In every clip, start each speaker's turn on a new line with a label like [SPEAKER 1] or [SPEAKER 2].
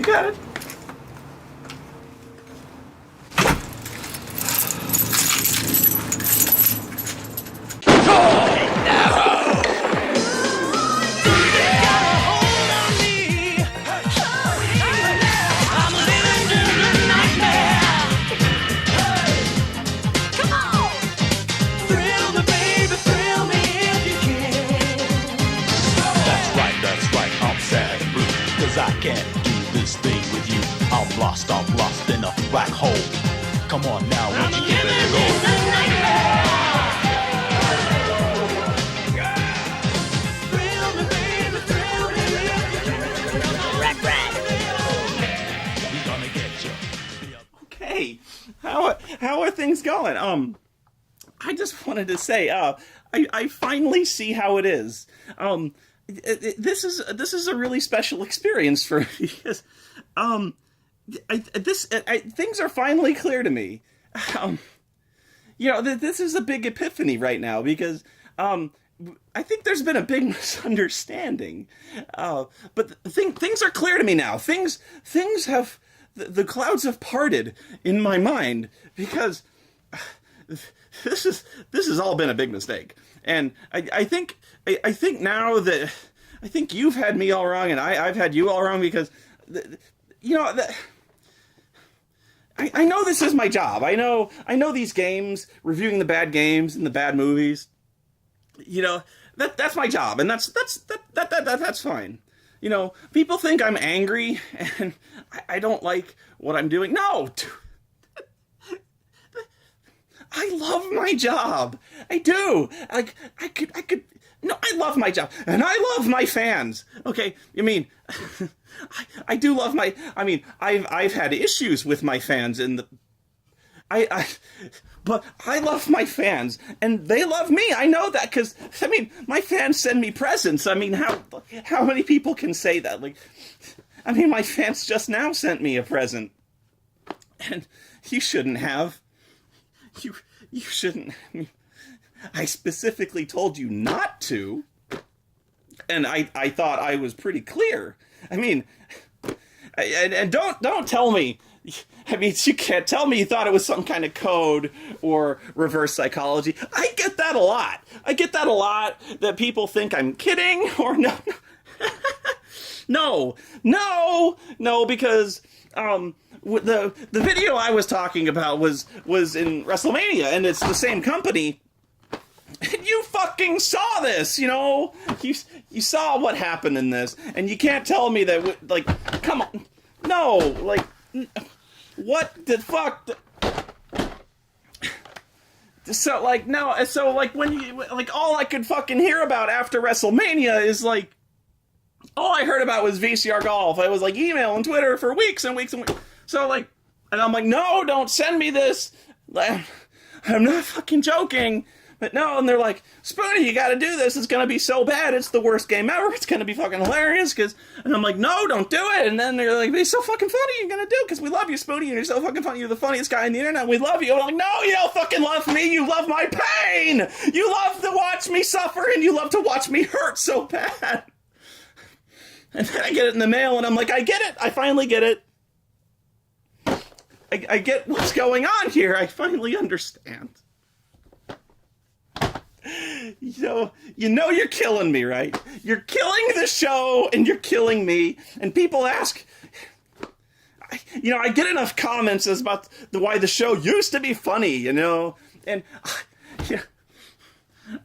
[SPEAKER 1] You got it.
[SPEAKER 2] I can't do this thing with you. I'm lost in a black hole. Come on now, won't you give it a go?
[SPEAKER 1] Okay, how are things going? I just wanted to say, I finally see how it is. This is a really special experience for me because, things are finally clear to me. This is a big epiphany right now because, I think there's been a big misunderstanding. But things are clear to me now. Things have, the clouds have parted in my mind because this has all been a big mistake. And I think now that I think you've had me all wrong and I've had you all wrong because, I know this is my job. I know these games, reviewing the bad games and the bad movies. That's my job, and that's fine. People think I'm angry and I don't like what I'm doing. No. I love my job. I do. I love my job. And I love my fans. Okay, I do love I've had issues with my fans but I love my fans, and they love me. I know that, because, my fans send me presents. How many people can say that? My fans just now sent me a present. And you shouldn't have. You shouldn't. I specifically told you not to, and I thought I was pretty clear. And don't tell me. You can't tell me you thought it was some kind of code or reverse psychology. I get that a lot. That people think I'm kidding or no. No, because the video I was talking about was in WrestleMania, and it's the same company. And you fucking saw this, you saw what happened in this, and you can't tell me that, come on, no, what the fuck? When you, all I could fucking hear about after WrestleMania is, all I heard about was VCR golf. I was, email and Twitter for weeks and weeks and weeks. So, and I'm like, no, don't send me this. I'm not fucking joking. But no, and they're like, Spoony, you gotta do this. It's gonna be so bad. It's the worst game ever. It's gonna be fucking hilarious. And I'm like, no, don't do it. And then they're like, it's so fucking funny. You're gonna do it because we love you, Spoony. And you're so fucking funny. You're the funniest guy on the internet. We love you. I'm like, no, you don't fucking love me. You love my pain. You love to watch me suffer, and you love to watch me hurt so bad. And then I get it in the mail, and I'm like, I get it. I finally get it. I get what's going on here. I finally understand. You're killing me, right? You're killing the show, and you're killing me. And people ask, I get enough comments as about why the show used to be funny, and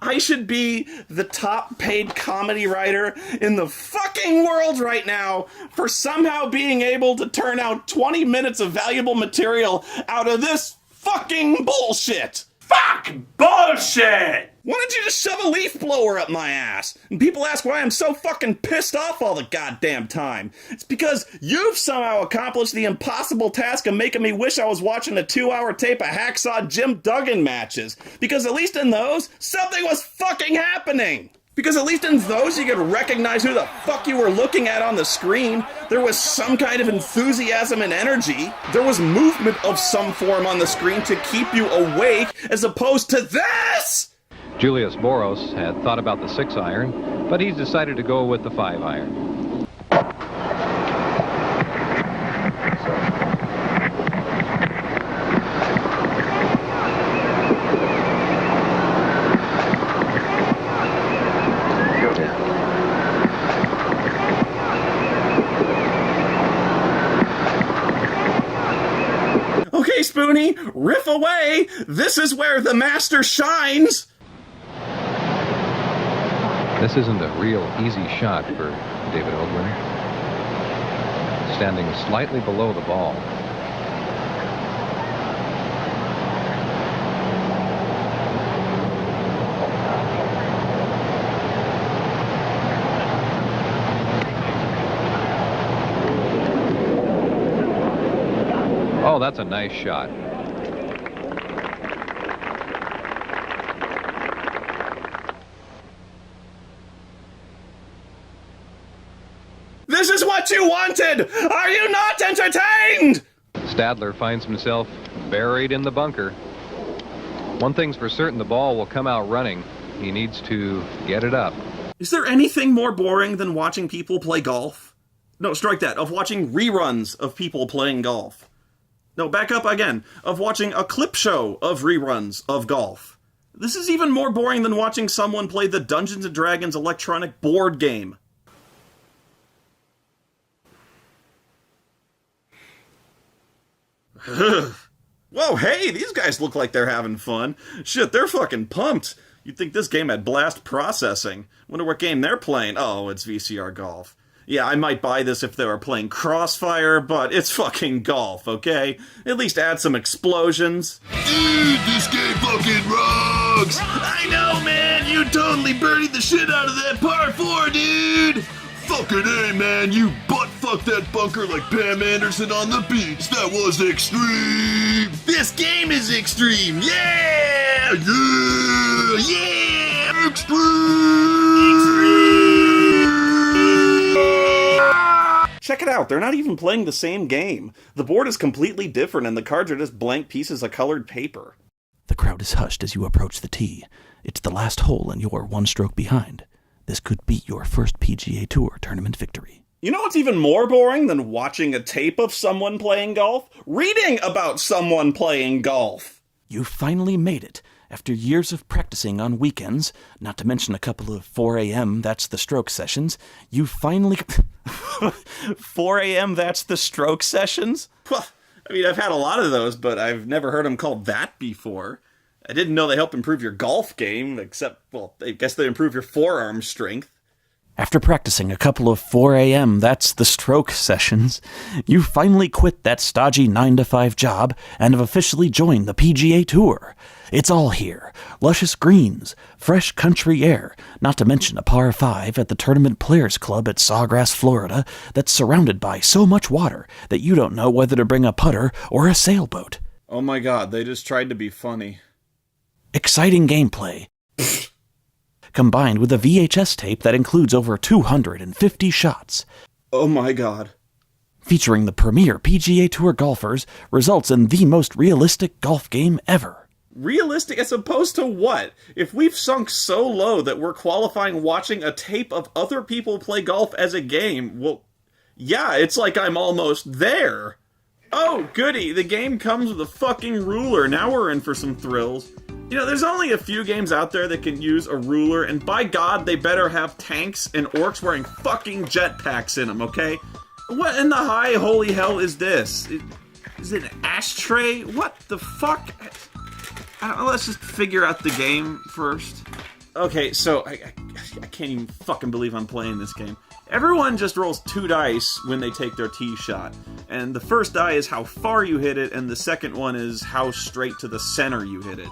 [SPEAKER 1] I should be the top paid comedy writer in the fucking world right now for somehow being able to turn out 20 minutes of valuable material out of this fucking bullshit. Fuck bullshit! Why don't you just shove a leaf blower up my ass? And people ask why I'm so fucking pissed off all the goddamn time. It's because you've somehow accomplished the impossible task of making me wish I was watching a 2-hour tape of Hacksaw Jim Duggan matches. Because at least in those, something was fucking happening. Because at least in those, you could recognize who the fuck you were looking at on the screen. There was some kind of enthusiasm and energy. There was movement of some form on the screen to keep you awake, as opposed to this!
[SPEAKER 3] Julius Boros had thought about the 6-iron, but he's decided to go with the 5-iron.
[SPEAKER 1] Okay, Spoony, riff away. This is where the master shines.
[SPEAKER 3] This isn't a real easy shot for David Ogren. Standing slightly below the ball. Oh, that's a nice shot.
[SPEAKER 1] This is what you wanted! Are you not entertained?
[SPEAKER 3] Stadler finds himself buried in the bunker. One thing's for certain, the ball will come out running. He needs to get it up.
[SPEAKER 1] Is there anything more boring than watching people play golf? No, strike that. Of watching reruns of people playing golf. No, back up again. Of watching a clip show of reruns of golf. This is even more boring than watching someone play the Dungeons & Dragons electronic board game. Whoa, hey, these guys look like they're having fun. Shit, they're fucking pumped. You'd think this game had blast processing. Wonder what game they're playing. Oh, it's VCR golf. Yeah, I might buy this if they were playing Crossfire, but it's fucking golf, okay? At least add some explosions.
[SPEAKER 4] Dude, this game fucking rocks!
[SPEAKER 1] I know, man! You totally birdied the shit out of that par 4, dude!
[SPEAKER 4] Fucking A, man, you butt-fucked that bunker like Pam Anderson on the beach. That was extreme!
[SPEAKER 1] This game is extreme! Yeah!
[SPEAKER 4] Yeah!
[SPEAKER 1] Yeah!
[SPEAKER 4] Extreme!
[SPEAKER 1] Check it out, they're not even playing the same game. The board is completely different and the cards are just blank pieces of colored paper.
[SPEAKER 5] The crowd is hushed as you approach the tee. It's the last hole and you're one stroke behind. This could be your first PGA Tour tournament victory.
[SPEAKER 1] You know what's even more boring than watching a tape of someone playing golf? Reading about someone playing golf!
[SPEAKER 5] You finally made it. After years of practicing on weekends, not to mention a couple of 4 a.m. That's the Stroke sessions, you finally...
[SPEAKER 1] 4 a.m. That's the Stroke sessions? Well, I mean, I've had a lot of those, but I've never heard them called that before. I didn't know they help improve your golf game, except, well, I guess they improve your forearm strength.
[SPEAKER 5] After practicing a couple of 4 a.m. That's the Stroke sessions, you finally quit that stodgy 9-to-5 job and have officially joined the PGA Tour. It's all here. Luscious greens, fresh country air, not to mention a par 5 at the Tournament Players Club at Sawgrass, Florida, that's surrounded by so much water that you don't know whether to bring a putter or a sailboat.
[SPEAKER 1] Oh my god, they just tried to be funny.
[SPEAKER 5] Exciting gameplay. Combined with a VHS tape that includes over 250 shots.
[SPEAKER 1] Oh my god.
[SPEAKER 5] Featuring the premier PGA Tour golfers, results in the most realistic golf game ever.
[SPEAKER 1] Realistic as opposed to what? If we've sunk so low that we're qualifying watching a tape of other people play golf as a game, well, yeah, it's like I'm almost there. Oh, goody, the game comes with a fucking ruler. Now we're in for some thrills. You know, there's only a few games out there that can use a ruler, and by God, they better have tanks and orcs wearing fucking jetpacks in them, okay? What in the high holy hell is this? Is it an ashtray? What the fuck? I don't know, let's just figure out the game first. Okay, so I can't even fucking believe I'm playing this game. Everyone just rolls 2 dice when they take their tee shot. And the first die is how far you hit it, and the second one is how straight to the center you hit it.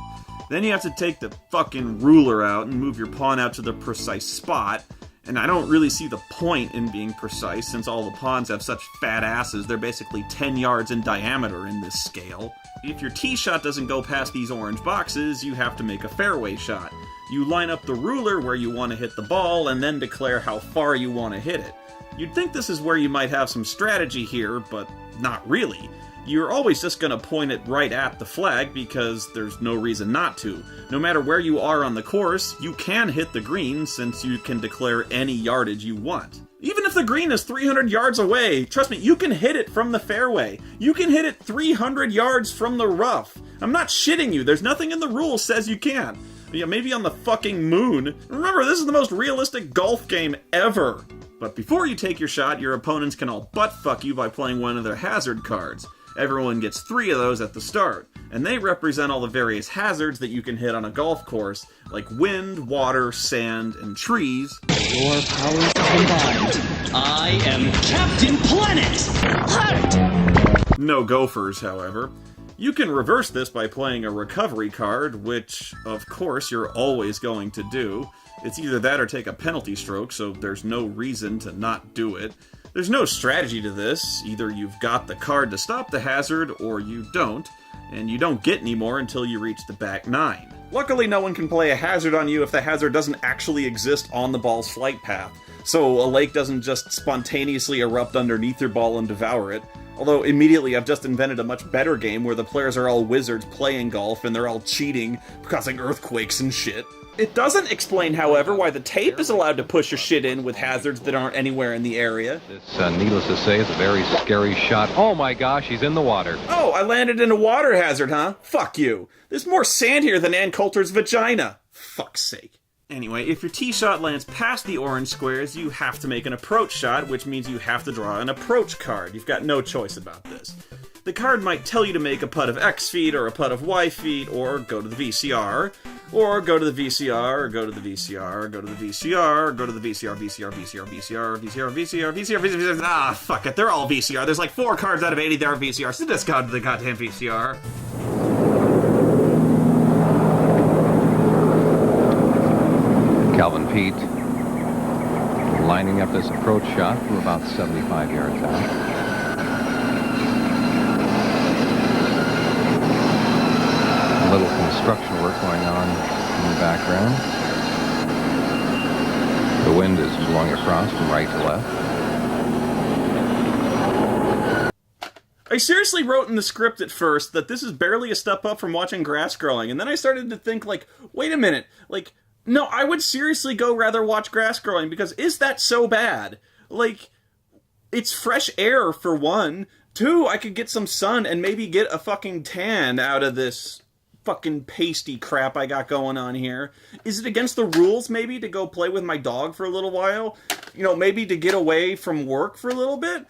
[SPEAKER 1] Then you have to take the fucking ruler out and move your pawn out to the precise spot. And I don't really see the point in being precise, since all the pawns have such fat asses, they're basically 10 yards in diameter in this scale. If your tee shot doesn't go past these orange boxes, you have to make a fairway shot. You line up the ruler where you want to hit the ball, and then declare how far you want to hit it. You'd think this is where you might have some strategy here, but not really. You're always just going to point it right at the flag because there's no reason not to. No matter where you are on the course, you can hit the green since you can declare any yardage you want. Even if the green is 300 yards away, trust me, you can hit it from the fairway. You can hit it 300 yards from the rough. I'm not shitting you, there's nothing in the rules says you can. Yeah, maybe on the fucking moon. Remember, this is the most realistic golf game ever. But before you take your shot, your opponents can all butt-fuck you by playing one of their hazard cards. Everyone gets 3 of those at the start, and they represent all the various hazards that you can hit on a golf course, like wind, water, sand, and trees.
[SPEAKER 6] Your powers combined, I am Captain Planet! Heart!
[SPEAKER 1] No gophers, however. You can reverse this by playing a recovery card, which, of course, you're always going to do. It's either that or take a penalty stroke, so there's no reason to not do it. There's no strategy to this. Either you've got the card to stop the hazard, or you don't, and you don't get any more until you reach the back 9. Luckily, no one can play a hazard on you if the hazard doesn't actually exist on the ball's flight path, so a lake doesn't just spontaneously erupt underneath your ball and devour it. Although, immediately, I've just invented a much better game where the players are all wizards playing golf and they're all cheating, causing earthquakes and shit. It doesn't explain, however, why the tape is allowed to push your shit in with hazards that aren't anywhere in the area.
[SPEAKER 3] This, needless to say, is a very scary shot. Oh my gosh, he's in the water.
[SPEAKER 1] Oh, I landed in a water hazard, huh? Fuck you. There's more sand here than Ann Coulter's vagina. Fuck's sake. Anyway, if your tee shot lands past the orange squares, you have to make an approach shot, which means you have to draw an approach card. You've got no choice about this. The card might tell you to make a putt of X feet, or a putt of Y feet, or go to the VCR, or go to the VCR, or go to the VCR, or go to the VCR, or go to the VCR, VCR, VCR, VCR, VCR, VCR, VCR, VCR, ah, fuck it, they're all VCR. There's like 4 cards out of 80 that are VCR, so just go to the goddamn VCR.
[SPEAKER 3] Calvin Pete lining up this approach shot from about 75 yards out. A little construction work going on in the background. The wind is blowing across from right to left.
[SPEAKER 1] I seriously wrote in the script at first that this is barely a step up from watching grass growing, and then I started to think, like, wait a minute, like, no, I would seriously go rather watch grass growing, because is that so bad? Like, it's fresh air, for one. 2, I could get some sun and maybe get a fucking tan out of this fucking pasty crap I got going on here. Is it against the rules, maybe, to go play with my dog for a little while? You know, maybe to get away from work for a little bit?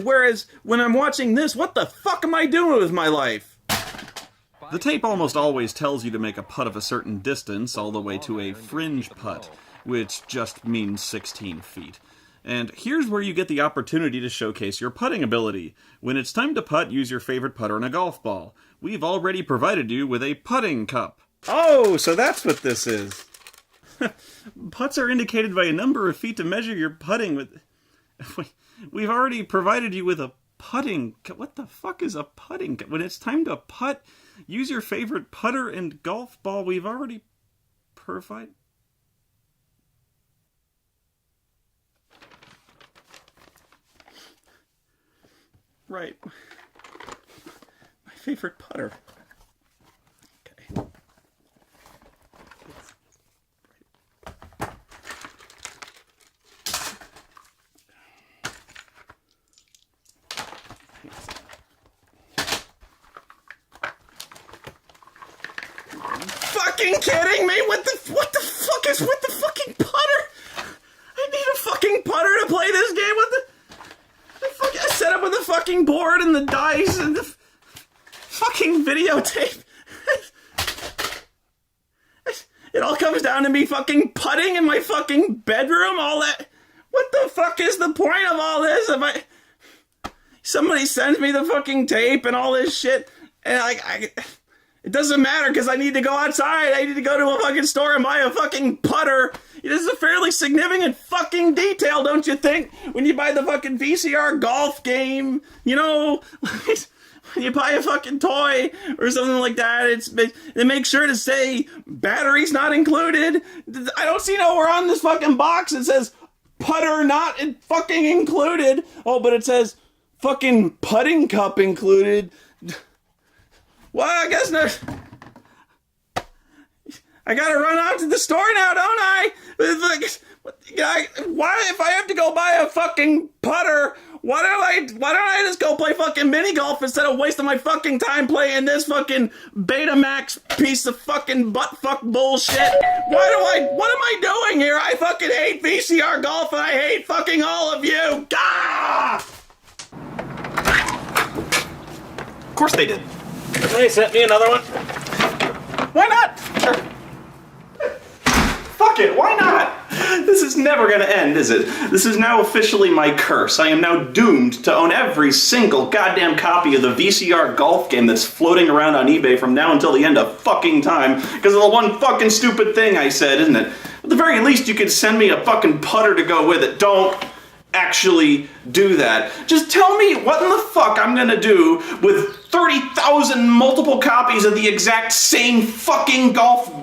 [SPEAKER 1] Whereas, when I'm watching this, what the fuck am I doing with my life? The tape almost always tells you to make a putt of a certain distance, all the way to a fringe putt, which just means 16 feet. And here's where you get the opportunity to showcase your putting ability. When it's time to putt, use your favorite putter and a golf ball. We've already provided you with a putting cup. Oh, so that's what this is. Putts are indicated by a number of feet to measure your putting with... We've already provided you with a putting cup. What the fuck is a putting cup? When it's time to putt, use your favorite putter and golf ball. We've already provided... Right. My favorite putter. Okay. Fucking kidding me? What the fuck is with the fucking putter? I need a fucking putter to play this game. What the fuck? I set up with the fucking board and the dice and the fucking videotape. It all comes down to me fucking putting in my fucking bedroom. All that. What the fuck is the point of all this? Somebody sends me the fucking tape and all this shit, and it doesn't matter because I need to go outside. I need to go to a fucking store and buy a fucking putter. This is a fairly significant fucking detail, don't you think? When you buy the fucking VCR golf game, you know, when you buy a fucking toy or something like that, they make sure to say batteries not included. I don't see nowhere on this fucking box it says putter not fucking included. Oh, but it says fucking putting cup included. Well, I guess not. I gotta run out to the store now, don't I? Why, if I have to go buy a fucking putter, why don't I just go play fucking mini golf instead of wasting my fucking time playing this fucking Betamax piece of fucking butt-fuck bullshit? What am I doing here? I fucking hate VCR golf and I hate fucking all of you! Gah! course they did. They sent me another one. Why not? Sure. Fuck it, why not? This is never gonna end, is it? This is now officially my curse. I am now doomed to own every single goddamn copy of the VCR golf game that's floating around on eBay from now until the end of fucking time, because of the one fucking stupid thing I said, isn't it? At the very least, you could send me a fucking putter to go with it. Don't actually do that. Just tell me what in the fuck I'm gonna do with 30,000 multiple copies of the exact same fucking golf.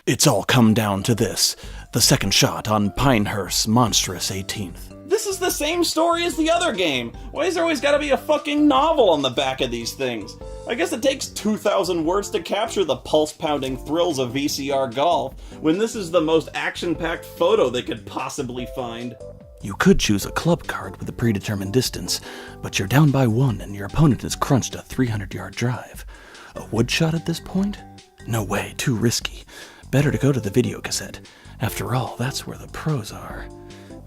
[SPEAKER 5] It's all come down to this. The second shot on Pinehurst's monstrous 18th.
[SPEAKER 1] This is the same story as the other game. Why is there always gotta be a fucking novel on the back of these things? I guess it takes 2,000 words to capture the pulse-pounding thrills of VCR golf, when this is the most action-packed photo they could possibly find.
[SPEAKER 5] You could choose a club card with a predetermined distance, but you're down by 1 and your opponent has crunched a 300-yard drive. A wood shot at this point? No way, too risky. Better to go to the video cassette. After all, that's where the pros are.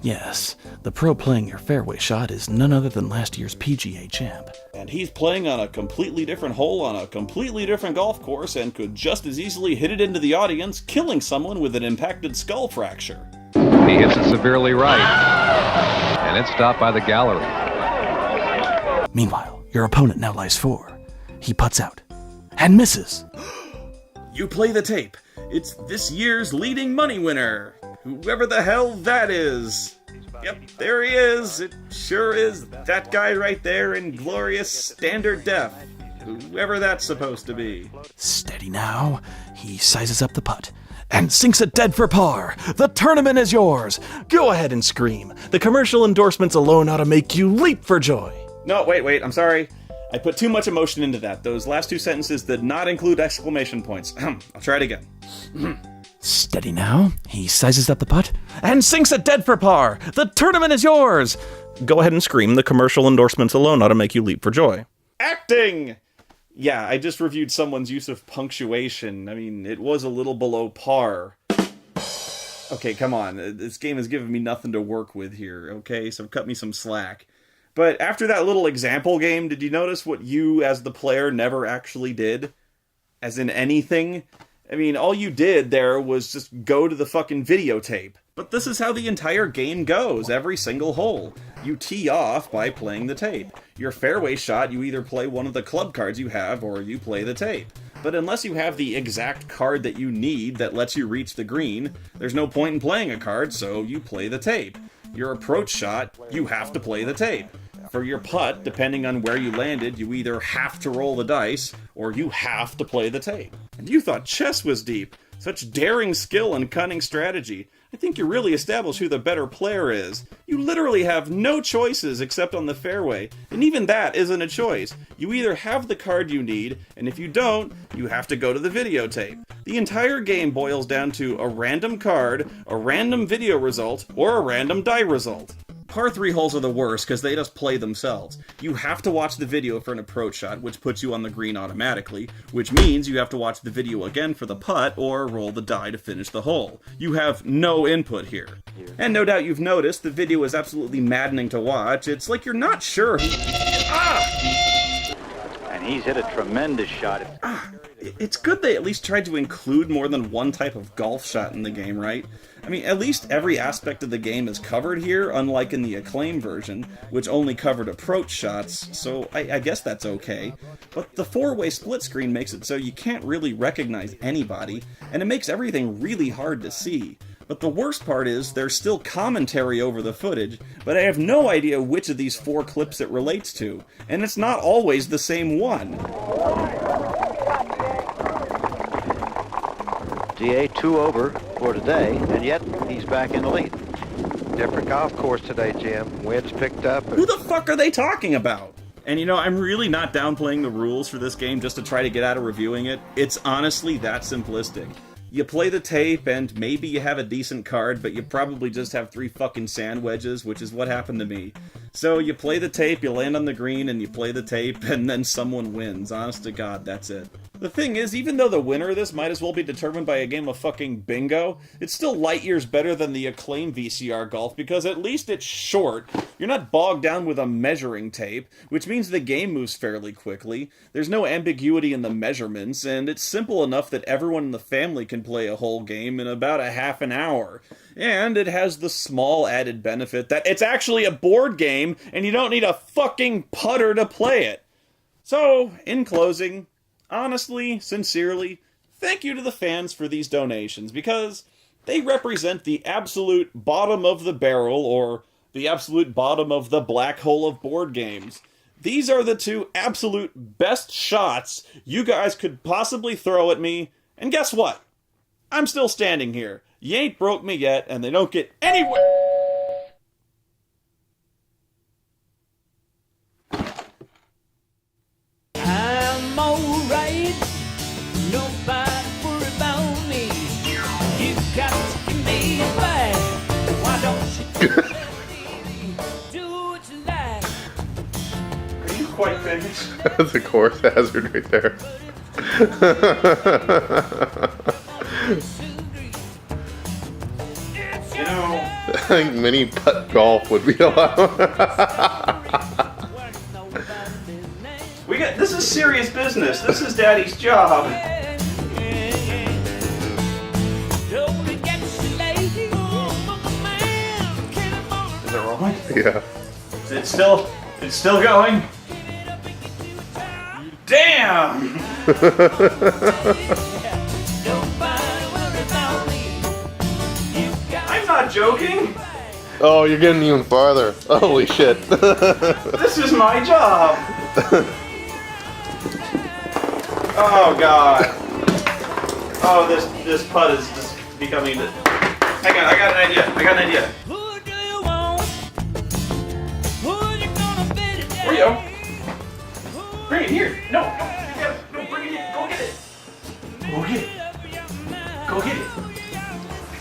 [SPEAKER 5] Yes, the pro playing your fairway shot is none other than last year's PGA champ.
[SPEAKER 1] And he's playing on a completely different hole on a completely different golf course and could just as easily hit it into the audience, killing someone with an impacted skull fracture.
[SPEAKER 3] He hits it severely right, and it's stopped by the gallery.
[SPEAKER 5] Meanwhile, your opponent now lies 4. He putts out and misses.
[SPEAKER 1] You play the tape. It's this year's leading money winner. Whoever the hell that is. Yep, there he is. It sure is that guy right there in glorious standard def. Whoever that's supposed to be.
[SPEAKER 5] Steady now. He sizes up the putt and sinks it dead for par. The tournament is yours. Go ahead and scream. The commercial endorsements alone ought to make you leap for joy.
[SPEAKER 1] No, wait, I'm sorry. I put too much emotion into that. Those last 2 sentences did not include exclamation points. I'll try it again.
[SPEAKER 5] Steady now. He sizes up the putt and sinks it dead for par. The tournament is yours. Go ahead and scream. The commercial endorsements alone ought to make you leap for joy.
[SPEAKER 1] Acting! Yeah, I just reviewed someone's use of punctuation. I mean, it was a little below par. Okay, come on. This game has given me nothing to work with here, okay? So cut me some slack. But after that little example game, did you notice what you, as the player, never actually did? As in anything? I mean, all you did there was just go to the fucking videotape. But this is how the entire game goes, every single hole. You tee off by playing the tape. Your fairway shot, you either play one of the club cards you have, or you play the tape. But unless you have the exact card that you need that lets you reach the green, there's no point in playing a card, so you play the tape. Your approach shot, you have to play the tape. For your putt, depending on where you landed, you either have to roll the dice, or you have to play the tape. And you thought chess was deep. Such daring skill and cunning strategy. I think you really establish who the better player is. You literally have no choices except on the fairway, and even that isn't a choice. You either have the card you need, and if you don't, you have to go to the videotape. The entire game boils down to a random card, a random video result, or a random die result. Par 3 holes are the worst because they just play themselves. You have to watch the video for an approach shot, which puts you on the green automatically, which means you have to watch the video again for the putt or roll the die to finish the hole. You have no input here. And no doubt you've noticed, the video is absolutely maddening to watch. It's like you're not sure who...
[SPEAKER 7] And he's hit a tremendous shot.
[SPEAKER 1] It's good they at least tried to include more than one type of golf shot in the game, right? I mean, at least every aspect of the game is covered here, unlike in the Acclaim version, which only covered approach shots, so I guess that's okay. But the 4-way split screen makes it so you can't really recognize anybody, and it makes everything really hard to see. But the worst part is, there's still commentary over the footage, but I have no idea which of these 4 clips it relates to, and it's not always the same one.
[SPEAKER 7] DA 2 over for today, and yet he's back in the lead.
[SPEAKER 8] Different golf course today, Jim. Wind's picked up.
[SPEAKER 1] Who the fuck are they talking about? And you know, I'm really not downplaying the rules for this game just to try to get out of reviewing it. It's honestly that simplistic. You play the tape, and maybe you have a decent card, but you probably just have 3 fucking sand wedges, which is what happened to me. So you play the tape, you land on the green, and you play the tape, and then someone wins. Honest to God, that's it. The thing is, even though the winner of this might as well be determined by a game of fucking bingo, it's still light years better than the Acclaim VCR golf, because at least it's short, you're not bogged down with a measuring tape, which means the game moves fairly quickly, there's no ambiguity in the measurements, and it's simple enough that everyone in the family can play a whole game in about a half an hour. And it has the small added benefit that it's actually a board game, and you don't need a fucking putter to play it. So, in closing, honestly, sincerely, thank you to the fans for these donations, because they represent the absolute bottom of the barrel, or the absolute bottom of the black hole of board games. These are the 2 absolute best shots you guys could possibly throw at me, and guess what? I'm still standing here. You ain't broke me yet, and they don't get anywhere.
[SPEAKER 6] I'm alright. Nobody worry about me. You got to give me back. Why don't you do what you like?
[SPEAKER 1] Are you quite finished?
[SPEAKER 9] That's a course hazard right there.
[SPEAKER 1] You know,
[SPEAKER 9] I think mini putt golf would be allowed.
[SPEAKER 1] this is serious business. This is Daddy's job. Is it rolling?
[SPEAKER 9] Yeah.
[SPEAKER 1] It's still going? Damn! I'm not joking.
[SPEAKER 9] Oh, you're getting even farther. Holy shit.
[SPEAKER 1] This is my job. Oh god. Oh, this putt is just becoming. Hang on, I got an idea. Where you go? Bring it here. No, bring it in. Go get it. Go get it.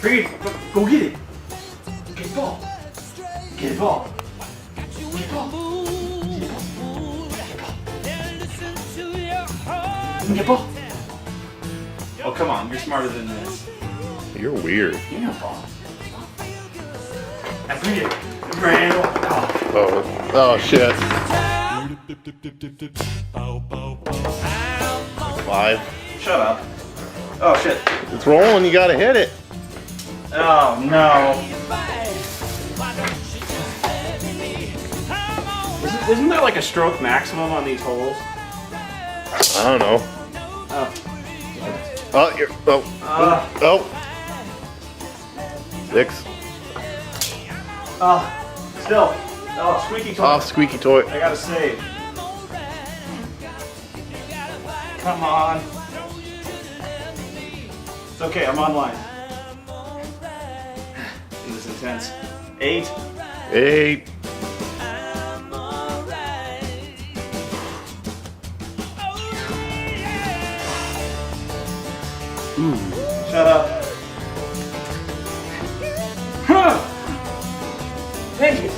[SPEAKER 1] Bring it. Go get it. Get the ball. Get the ball. Get the ball. Oh, come on. You're smarter than this.
[SPEAKER 9] You're weird.
[SPEAKER 1] Give me a ball. I bring it. Bring it.
[SPEAKER 9] Oh shit. 5.
[SPEAKER 1] Shut up. Oh, shit.
[SPEAKER 9] It's rolling, you gotta hit it.
[SPEAKER 1] Oh, no. Isn't there like a stroke maximum on these holes?
[SPEAKER 9] I don't know.
[SPEAKER 1] Oh.
[SPEAKER 9] Oh, you're. Oh. 6.
[SPEAKER 1] Still. Oh, squeaky toy.
[SPEAKER 9] Off, squeaky toy.
[SPEAKER 1] I gotta save. Come on. It's okay, I'm online. This is intense. 8.
[SPEAKER 9] 8.
[SPEAKER 1] Shut up. Thank you.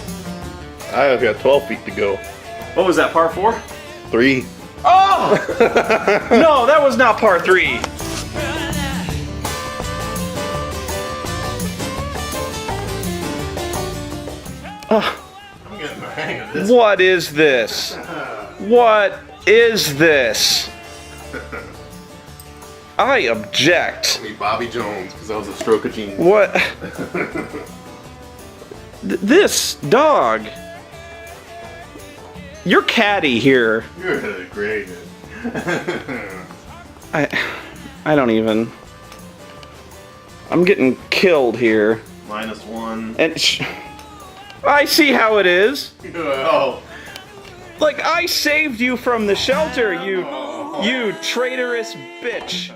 [SPEAKER 9] I've got 12 feet to go.
[SPEAKER 1] What was that, par 4?
[SPEAKER 9] 3.
[SPEAKER 1] Oh! No, that was not par 3.
[SPEAKER 9] I'm getting the hang of this.
[SPEAKER 1] What is this? What is this? I object.
[SPEAKER 9] Me, Bobby Jones, because that was a stroke of genius.
[SPEAKER 1] What? This dog. You're catty here.
[SPEAKER 9] You're great.
[SPEAKER 1] I don't even. I'm getting killed here.
[SPEAKER 9] -1.
[SPEAKER 1] And I see how it is.
[SPEAKER 9] Oh.
[SPEAKER 1] Like, I saved you from the shelter, you traitorous bitch.